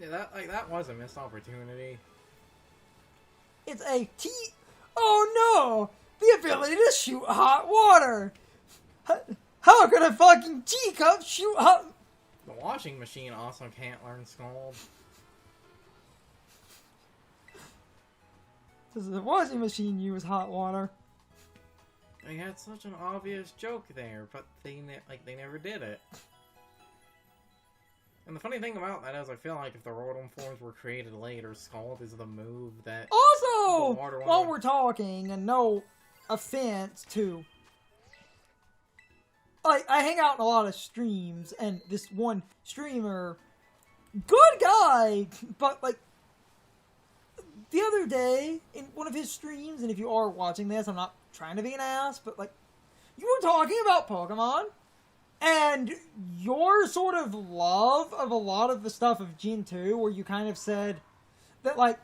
Yeah, that was a missed opportunity. It's a Oh no! The ability to shoot hot water! How could a fucking teacup shoot hot... The washing machine also can't learn Scald. Does the washing machine use hot water? They had such an obvious joke there, but they never did it. And the funny thing about that is, I feel like if the Rotom forms were created later, Scald is the move that... Also, while we're talking, and no offense to... I hang out in a lot of streams, and this one streamer, good guy, but, like, the other day, in one of his streams, and if you are watching this, I'm not trying to be an ass, but, like, you were talking about Pokemon, and your sort of love of a lot of the stuff of Gen 2, where you kind of said that, like,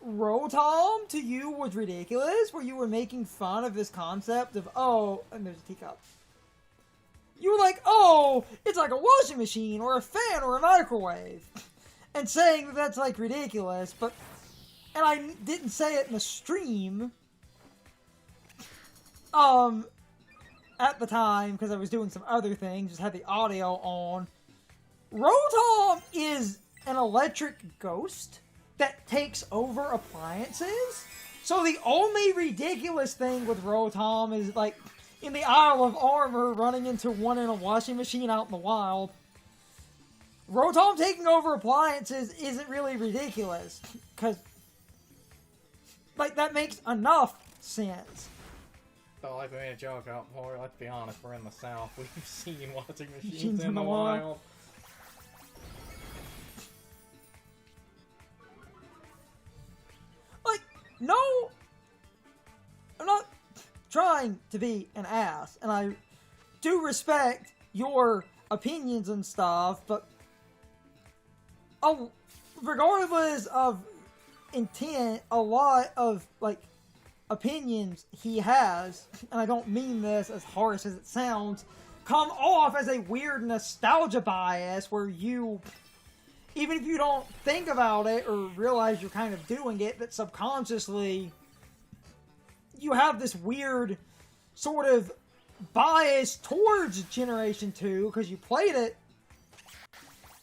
Rotom to you was ridiculous, where you were making fun of this concept of, oh, and there's a teacup. You were like, oh, it's like a washing machine, or a fan, or a microwave. And saying that that's, like, ridiculous, but... And I didn't say it in the stream. At the time, because I was doing some other things, just had the audio on. Rotom is an electric ghost that takes over appliances. So the only ridiculous thing with Rotom is, like, in the Isle of Armor, running into one in a washing machine out in the wild. Rotom taking over appliances isn't really ridiculous, because, like, that makes enough sense. So, like we made a joke out for, let's be honest, we're in the South. We've seen washing machines in the wild. Like, no, I'm not trying to be an ass, and I do respect your opinions and stuff, but regardless of intent, a lot of, like, opinions he has, and I don't mean this as harsh as it sounds, come off as a weird nostalgia bias where you, even if you don't think about it or realize you're kind of doing it, that subconsciously you have this weird sort of bias towards Generation 2 because you played it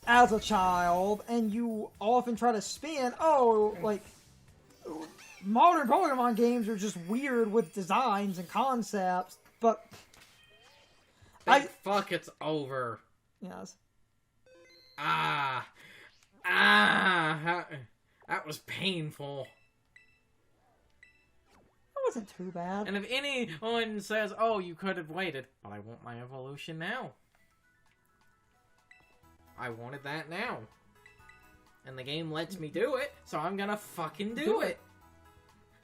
as a child, and you often try to spin, oh, like, modern Pokemon games are just weird with designs and concepts, but... Fuck, it's over. Yes. That was painful. That wasn't too bad. And if anyone says, oh, you could have waited, but I want my evolution now. I wanted that now. And the game lets me do it, so I'm gonna fucking do it.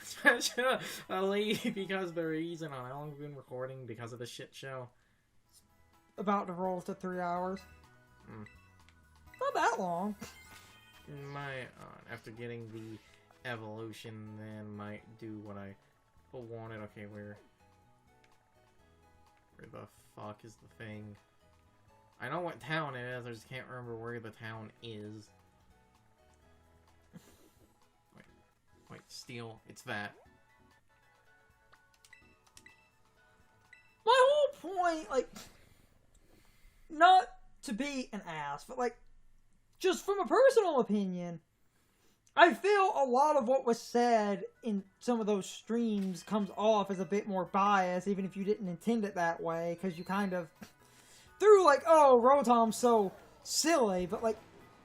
Especially because the reason how long we've been recording because of the shit show. About to roll to 3 hours. Not that long. After getting the evolution, then might do what I wanted. Okay, where the fuck is the thing? I know what town it is, I just can't remember where the town is. Wait, steel, it's that. My whole point, like, not to be an ass, but, like, just from a personal opinion, I feel a lot of what was said in some of those streams comes off as a bit more biased, even if you didn't intend it that way, because you kind of threw, like, oh, Rotom's so silly, but, like,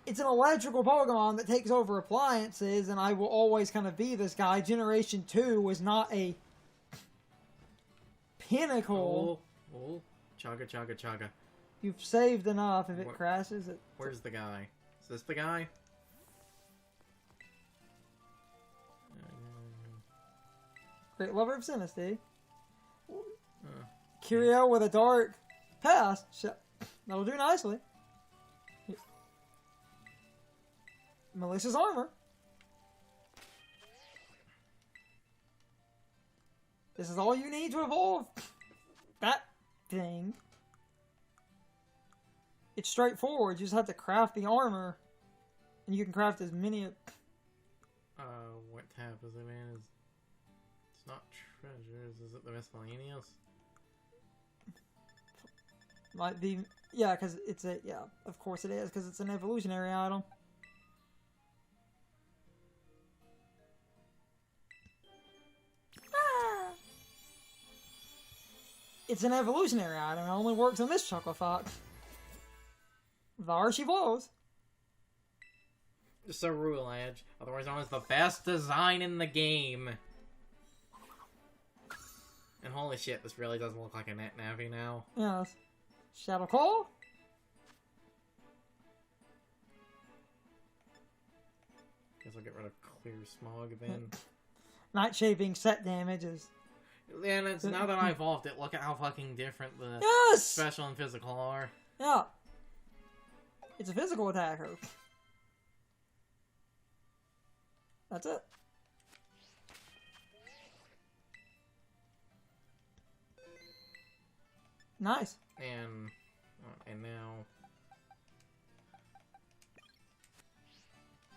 it's an electrical Pokemon that takes over appliances, and I will always kind of be this guy. Generation 2 was not a pinnacle. Oh, chugga, chugga, chugga. You've saved enough. If it crashes, it... Where's the guy? Is this the guy? Great lover of Sinisty. Curio with a dark past. That'll do nicely. Malicious armor. This is all you need to evolve that thing. It's straightforward. You just have to craft the armor And you can craft as many... What tab is it in? It's not treasures, is it the miscellaneous? Might be... Yeah, because it's a... Yeah, of course it is, because it's an evolutionary item. Ah! It's an evolutionary item. It only works on this Choco Fox. There she blows. Cerule Edge, otherwise known as the best design in the game. And holy shit, this really does look like a net Navi now. Yes. Shadow Claw. Guess I'll get rid of Clear Smog then. Nightshade being set damage is... And it's now that I evolved it, look at how fucking different the Yes! special and physical are. Yeah. It's a physical attacker. That's it. Nice. And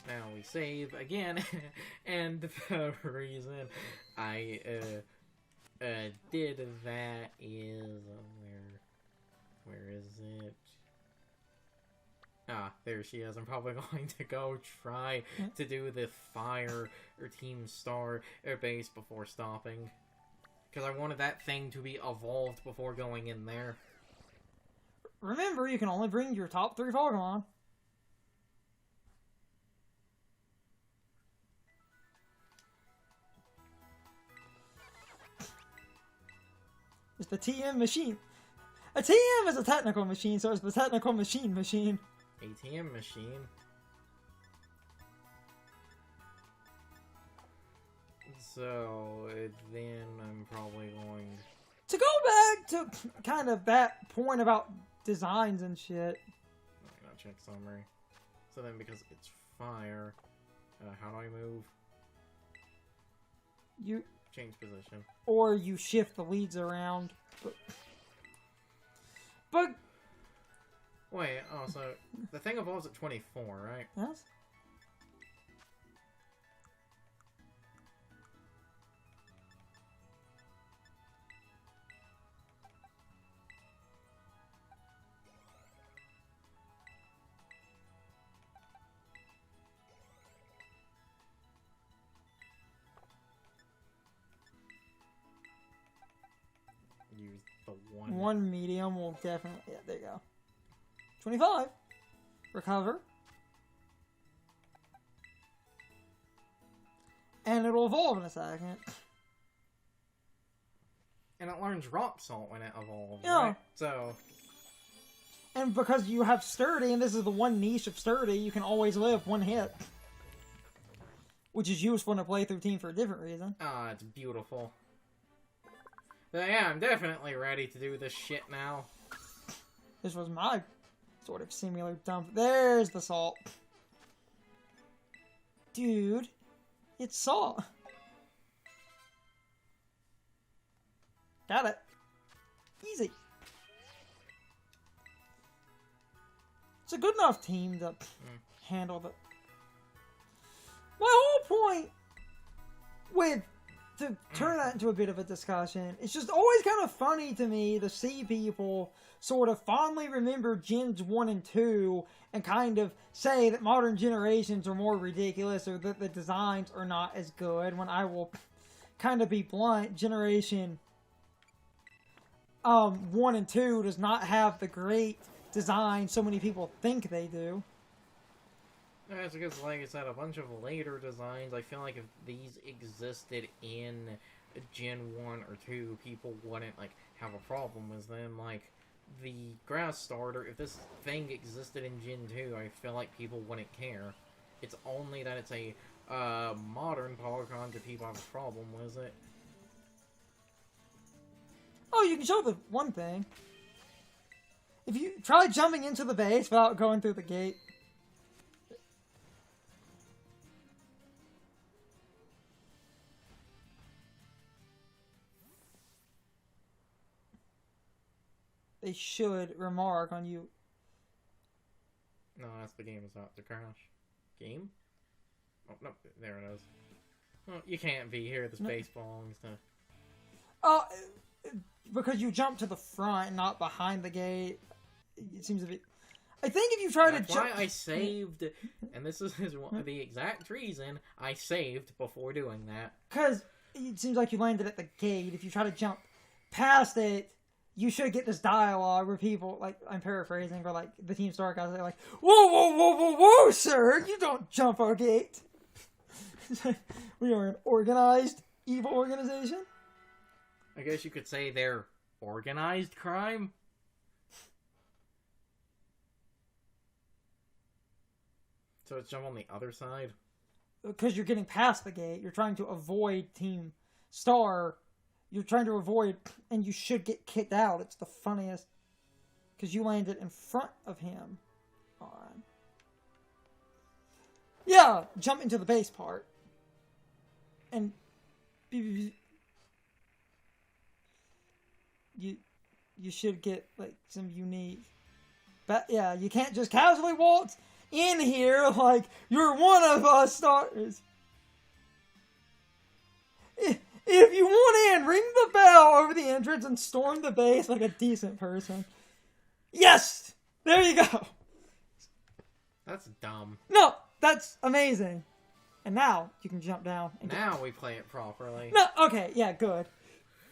now we save again, and the reason I did that is where is it? Ah, there she is. I'm probably going to go try to do the fire or team star or base before stopping. Because I wanted that thing to be evolved before going in there. Remember, you can only bring your top 3 Pokemon. It's the TM machine. A TM is a technical machine, so it's the technical machine. ATM machine. So then I'm probably going to go back to kind of that point about designs and shit. I'm gonna check summary. So then, because it's fire, how do I move? You change position, or you shift the leads around. But wait, oh, so the thing evolves at 24, right? Yes. Use the one. One medium will definitely... Yeah, there you go. 25. Recover. And it'll evolve in a second. And it learns Rock Salt when it evolves, yeah. Right? So... And because you have Sturdy, and this is the one niche of Sturdy, you can always live one hit. Which is useful in a playthrough team for a different reason. Ah, it's beautiful. But yeah, I'm definitely ready to do this shit now. This was my sort of similar dump. There's the salt. Dude, it's salt. Got it. Easy. It's a good enough team to handle the... My whole point with... To turn that into a bit of a discussion, it's just always kind of funny to me to see people sort of fondly remember Gens 1 and 2 and kind of say that modern generations are more ridiculous or that the designs are not as good, when I will kind of be blunt. Generation 1 and 2 does not have the great design so many people think they do. That's because, like I said, a bunch of later designs, I feel like if these existed in Gen 1 or 2, people wouldn't, like, have a problem with them. Like, the Grass Starter, if this thing existed in Gen 2, I feel like people wouldn't care. It's only that it's a modern Pokemon that people have a problem with it. Oh, you can show the one thing. If you try jumping into the base without going through the gate. They should remark on you. No, that's the game is about to crash. Game? Oh, no, there it is. Oh, you can't be here. The space belongs to... Oh, because you jump to the front, not behind the gate. It seems a bit... I think if you try That's to jump... why I saved, and this is the exact reason I saved before doing that. Because it seems like you landed at the gate. If you try to jump past it, you should get this dialogue where people, like, I'm paraphrasing, but like the Team Star guys are like, "Whoa, whoa, whoa, whoa, whoa, sir! You don't jump our gate." We are an organized evil organization. I guess you could say they're organized crime. So let's jump on the other side. Because you're getting past the gate, you're trying to avoid Team Star. You're trying to avoid, and you should get kicked out. It's the funniest. Because you landed in front of him. Alright. Yeah, jump into the base part. And you should get like some unique. But yeah, you can't just casually waltz in here like you're one of us stars. If you want in, ring the bell over the entrance and storm the base like a decent person. Yes! There you go. That's dumb. No, that's amazing. And now you can jump down. And now we play it properly. No, okay, yeah, good.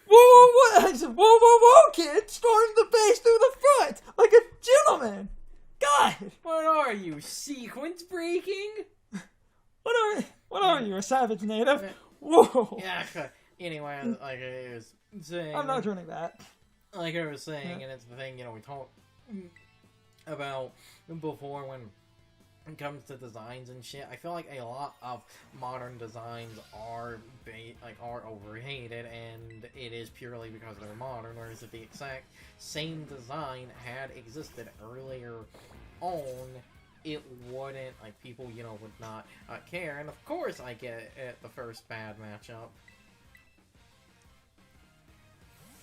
Whoa, whoa, whoa! I said, whoa, whoa, whoa, kid! Storm the base through the front like a gentleman. God, what are you, sequence breaking? What are you, a savage native? Whoa. Yeah. Anyway, like I was saying, I'm not turning back. Like I was saying, and it's the thing, you know, we talked about before when it comes to designs and shit. I feel like a lot of modern designs are overhated, and it is purely because they're modern. Whereas if the exact same design had existed earlier on, it wouldn't, like, people, you know, would not care. And of course I get it, the first bad matchup.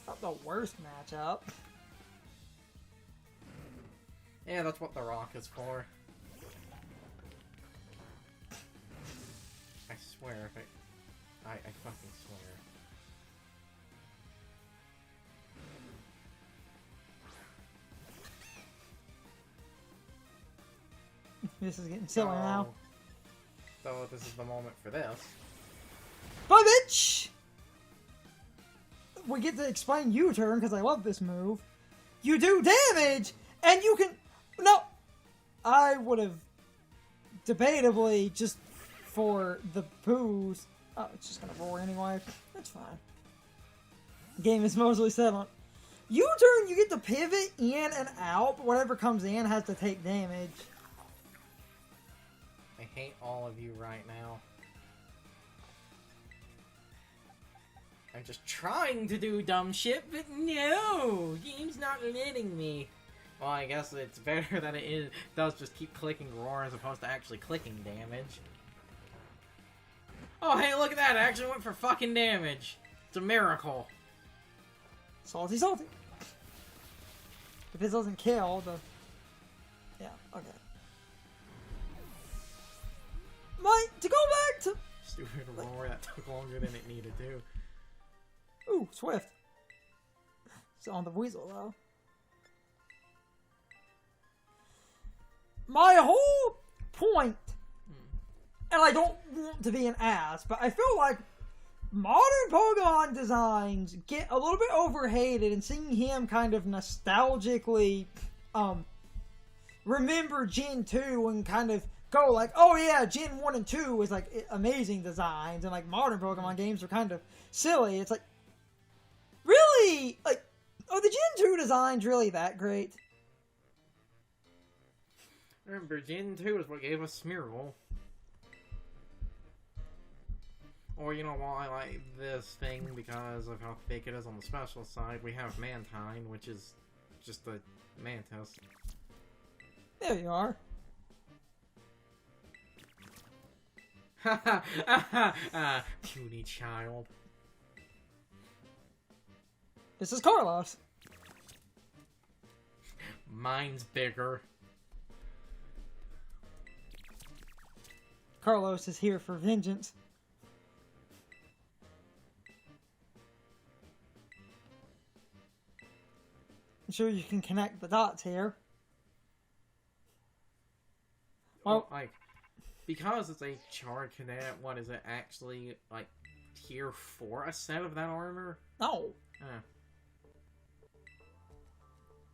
Not the worst matchup. Yeah, that's what The Rock is for. I swear, if I fucking swear. This is getting silly now. So this is the moment for this. Bye, bitch! We get to explain U-turn because I love this move. You do damage, and you can... No! I would have debatably just for the poos... Oh, it's just gonna roar anyway. That's fine. The game is mostly set on... U-turn, you get to pivot in and out, but whatever comes in has to take damage. I hate all of you right now. I'm just trying to do dumb shit, but no! Game's not letting me. Well, I guess it's better that it does just keep clicking roar as opposed to actually clicking damage. Oh, hey, look at that! It actually went for fucking damage. It's a miracle. Salty, salty. If this doesn't kill, the... Yeah, okay. To go back to... Stupid roar, that took longer than it needed to. Ooh, Swift. It's on the Weasel, though. My whole point, and I don't want to be an ass, but I feel like modern Pokemon designs get a little bit overhated, and seeing him kind of nostalgically remember Gen 2 and kind of go like, oh yeah, Gen 1 and 2 was like amazing designs, and like modern Pokemon games are kind of silly. It's like, really? Like, are the Gen 2 designs really that great? Remember, Gen 2 is what gave us Smeargle. Or, you know, while I like this thing because of how thick it is on the special side, we have Mantine, which is just a Mantis. There you are. Ha ha ha ha! Puny child. This is Carlos. Mine's bigger. Carlos is here for vengeance. I'm sure you can connect the dots here. Well, like, because it's a Charred Cadet, what is it actually, like, tier 4 a set of that armor? no. Eh.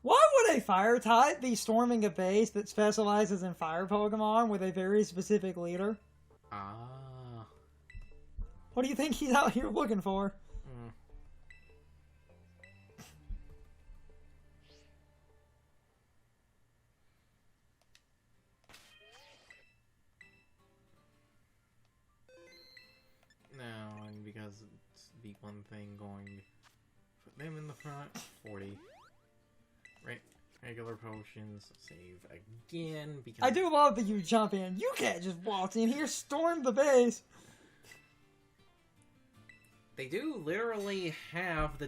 Why would a fire type be storming a base that specializes in fire Pokemon with a very specific leader? Ah. What do you think he's out here looking for? Mm. No, and because it's the one thing going to put them in the front, 40. Right, regular potions, save again, because... I do love that you jump in. You can't just waltz in here, storm the base. They do literally have the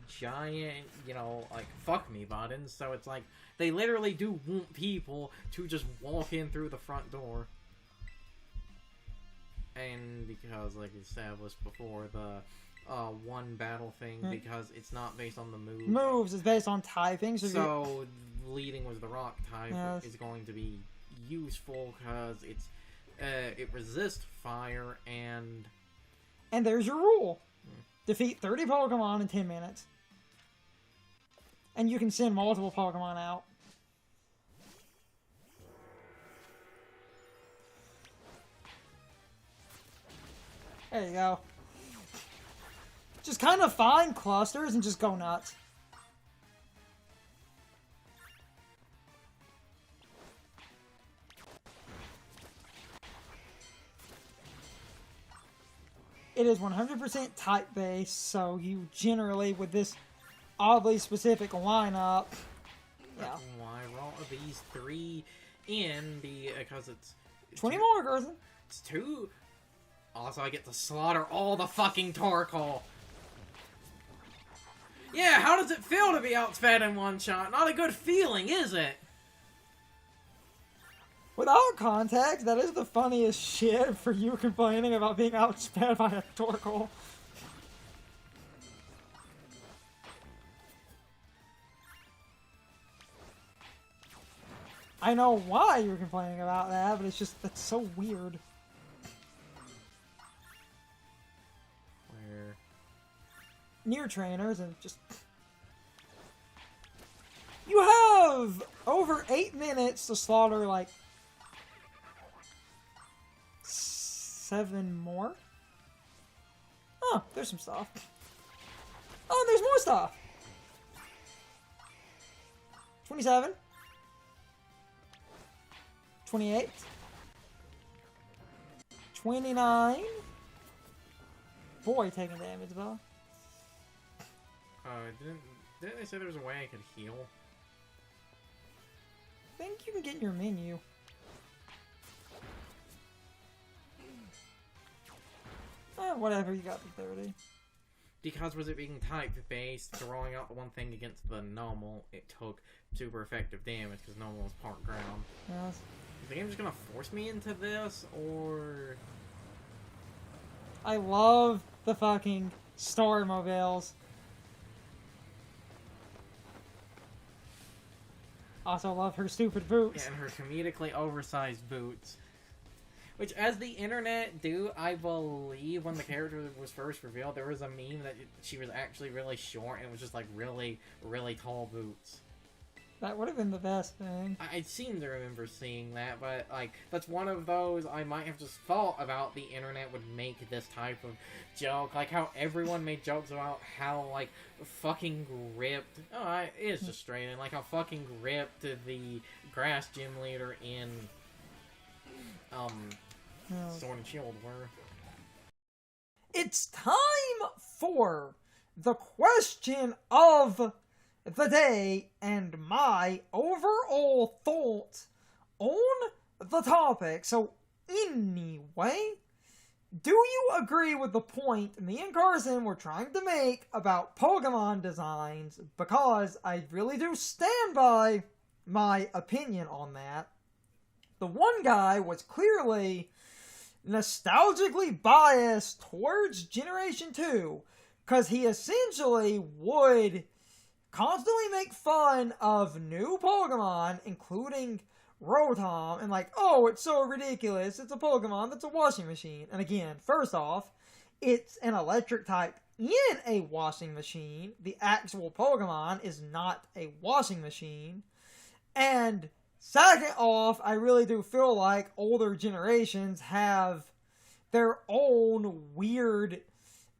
giant, you know, like, fuck me buttons, so it's like, they literally do want people to just walk in through the front door. And because, like established before, the one battle thing, because it's not based on the moves, it's based on typing. So leading with the rock type yes. is going to be useful because it's it resists fire and there's your rule: defeat 30 Pokemon in 10 minutes, and you can send multiple Pokemon out. There you go. Just kind of find clusters and just go nuts. It is 100% type-based, so you generally, with this oddly specific lineup... Yeah. Why roll these 3 in, because it's... 20 more, Gerson. It's 2... Also, I get to slaughter all the fucking Torkoal. Yeah, how does it feel to be outsped in one shot? Not a good feeling, is it? Without context, that is the funniest shit for you complaining about being outsped by a Torkoal. I know why you're complaining about that, but it's just, that's so weird. Where? Near trainers and just... You have over 8 minutes to slaughter, like... 7 more? Oh, there's some stuff. Oh, there's more stuff! 27. 28. 29. Boy, taking damage, though. Didn't they say there was a way I could heal? I think you can get your menu. Whatever, you got the 30. Because was it being type-based, throwing out the one thing against the normal, it took super effective damage because normal was part ground. Yes. Is the game just gonna force me into this, or... I love the fucking Star Mobiles. Also love her stupid boots. Yeah, and her comedically oversized boots. Which, as the internet do, I believe when the character was first revealed, there was a meme that she was actually really short and it was just like really, really tall boots. That would have been the best thing. I seem to remember seeing that, but like that's one of those I might have just thought about the internet would make this type of joke, like how everyone made jokes about how like fucking ripped. Oh, it's just straight in like how fucking ripped the grass gym leader in Sword and Shield were. It's time for the question of the day and my overall thoughts on the topic. So, anyway, do you agree with the point me and Carson were trying to make about Pokemon designs? Because I really do stand by my opinion on that. The one guy was clearly nostalgically biased towards Generation 2, because he essentially would constantly make fun of new Pokemon, including Rotom, and like, oh, it's so ridiculous, it's a Pokemon that's a washing machine. And again, first off, it's an electric type in a washing machine. The actual Pokemon is not a washing machine. And second off, I really do feel like older generations have their own weird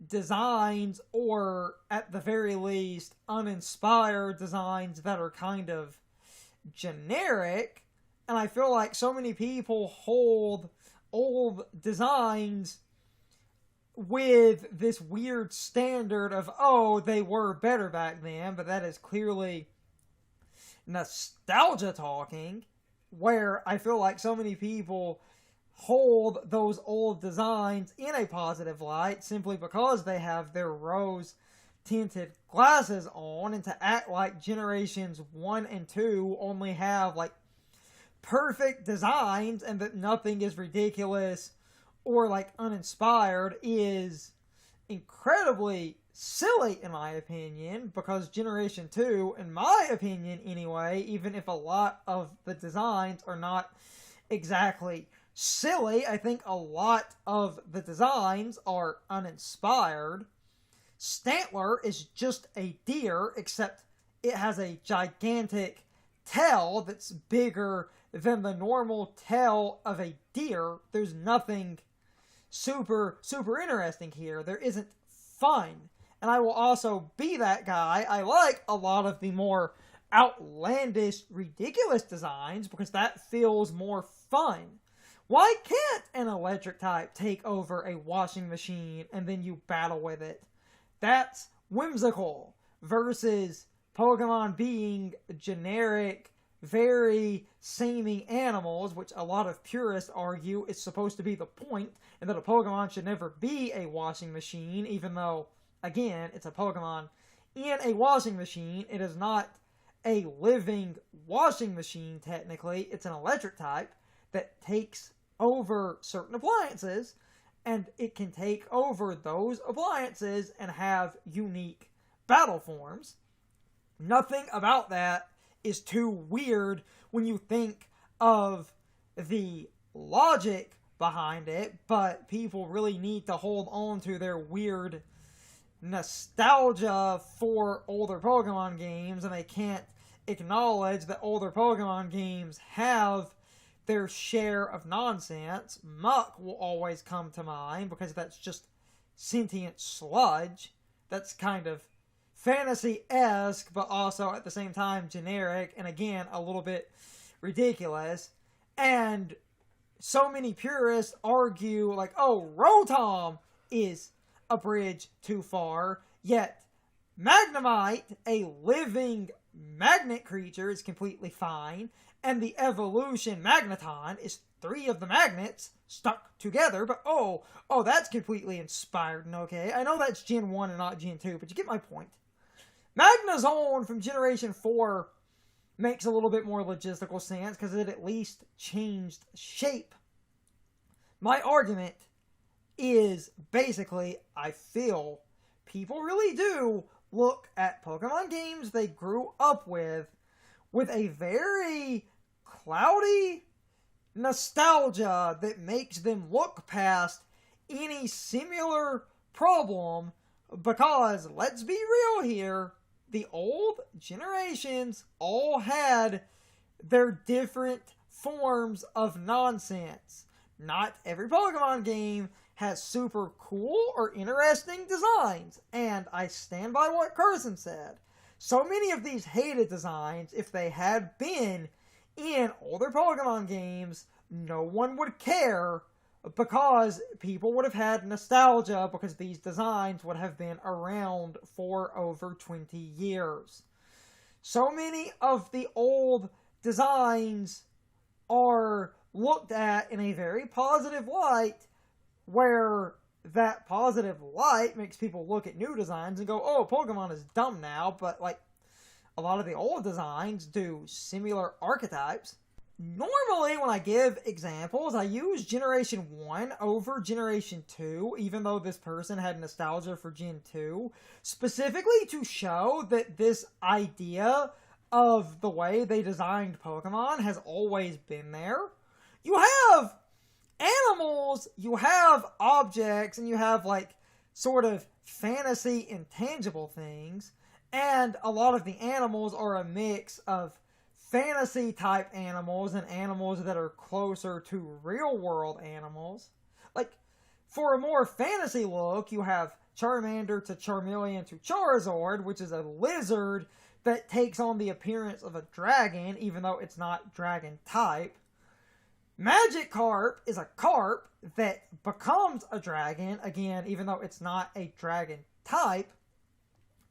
designs, or at the very least, uninspired designs that are kind of generic. And I feel like so many people hold old designs with this weird standard of, oh, they were better back then, but that is clearly nostalgia talking, where I feel like so many people hold those old designs in a positive light simply because they have their rose tinted glasses on, and to act like generations 1 and 2 only have like perfect designs and that nothing is ridiculous or like uninspired is incredibly silly in my opinion, because Generation 2, in my opinion anyway, even if a lot of the designs are not exactly silly, I think a lot of the designs are uninspired. Stantler is just a deer, except it has a gigantic tail that's bigger than the normal tail of a deer. There's nothing super interesting here. There isn't fun. And I will also be that guy. I like a lot of the more outlandish, ridiculous designs because that feels more fun. Why can't an electric type take over a washing machine and then you battle with it? That's whimsical. Versus Pokemon being generic, very samey animals, which a lot of purists argue is supposed to be the point, and that a Pokemon should never be a washing machine, even though, again, it's a Pokemon in a washing machine. It is not a living washing machine, technically. It's an electric type that takes over certain appliances, and it can take over those appliances and have unique battle forms. Nothing about that is too weird when you think of the logic behind it, but people really need to hold on to their weird nostalgia for older Pokemon games, and they can't acknowledge that older Pokemon games have their share of nonsense. Muck will always come to mind because that's just sentient sludge. That's kind of fantasy-esque, but also at the same time generic, and again, a little bit ridiculous. And so many purists argue, like, oh, Rotom is a bridge too far, yet Magnemite, a living magnet creature, is completely fine, and the evolution Magneton is 3 of the magnets stuck together, but oh, that's completely inspired and okay. I know that's Gen 1 and not Gen 2, but you get my point. Magnezone from Generation 4 makes a little bit more logistical sense because it at least changed shape. My argument is basically, I feel people really do look at Pokemon games they grew up with a very cloudy nostalgia that makes them look past any similar problem, because let's be real here, the old generations all had their different forms of nonsense. Not every Pokemon game has super cool or interesting designs, and I stand by what Carson said. So many of these hated designs, if they had been in older Pokemon games, no one would care because people would have had nostalgia because these designs would have been around for over 20 years. So many of the old designs are looked at in a very positive light, where that positive light makes people look at new designs and go, oh, Pokemon is dumb now, but like a lot of the old designs do similar archetypes. Normally, when I give examples, I use Generation 1 over Generation 2, even though this person had nostalgia for Gen 2, specifically to show that this idea of the way they designed Pokemon has always been there. You have animals, you have objects, and you have, like, sort of fantasy intangible things, and a lot of the animals are a mix of fantasy type animals and animals that are closer to real world animals. Like, for a more fantasy look, you have Charmander to Charmeleon to Charizard, which is a lizard that takes on the appearance of a dragon, even though it's not dragon type. Magikarp is a carp that becomes a dragon, again, even though it's not a dragon type,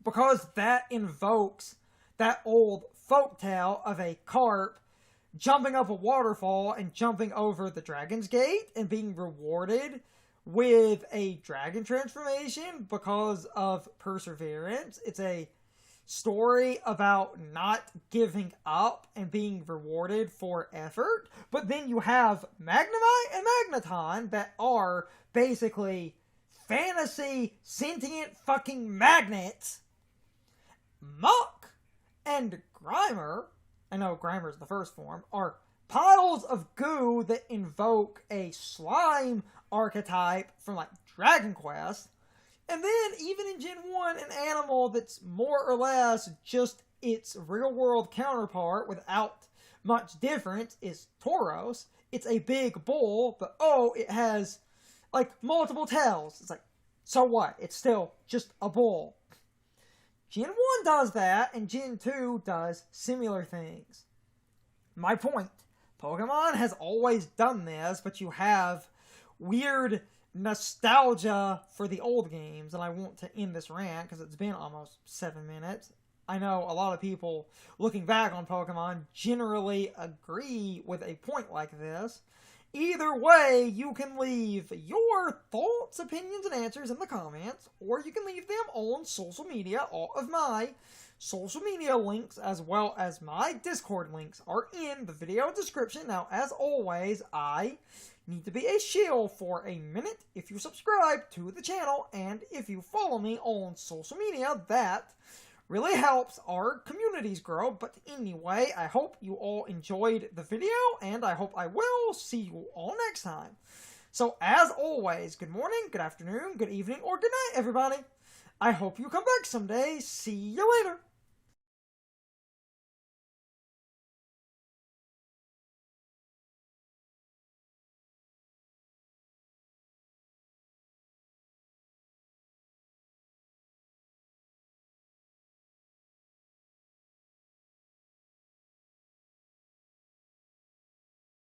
because that invokes that old folktale of a carp jumping up a waterfall and jumping over the Dragon's Gate and being rewarded with a dragon transformation because of perseverance. It's a story about not giving up and being rewarded for effort. But then you have Magnemite and Magneton that are basically fantasy sentient fucking magnets. Muck and Grimer, I know Grimer's the first form, are piles of goo that invoke a slime archetype from, like, Dragon Quest. And then, even in Gen 1, an animal that's more or less just its real-world counterpart without much difference is Tauros. It's a big bull, but it has, like, multiple tails. It's like, so what? It's still just a bull. Gen 1 does that, and Gen 2 does similar things. My point, Pokemon has always done this, but you have weird nostalgia for the old games, and I want to end this rant because it's been almost 7 minutes. I know a lot of people looking back on Pokemon generally agree with a point like this. Either way, you can leave your thoughts, opinions, and answers in the comments, or you can leave them on social media. All of my social media links, as well as my Discord links, are in the video description. Now, as always, I need to be a shill for a minute. If you subscribe to the channel, and if you follow me on social media, that really helps our communities grow. But anyway, I hope you all enjoyed the video, and I hope I will see you all next time. So, as always, good morning, good afternoon, good evening, or good night, everybody. I hope you come back someday. See you later.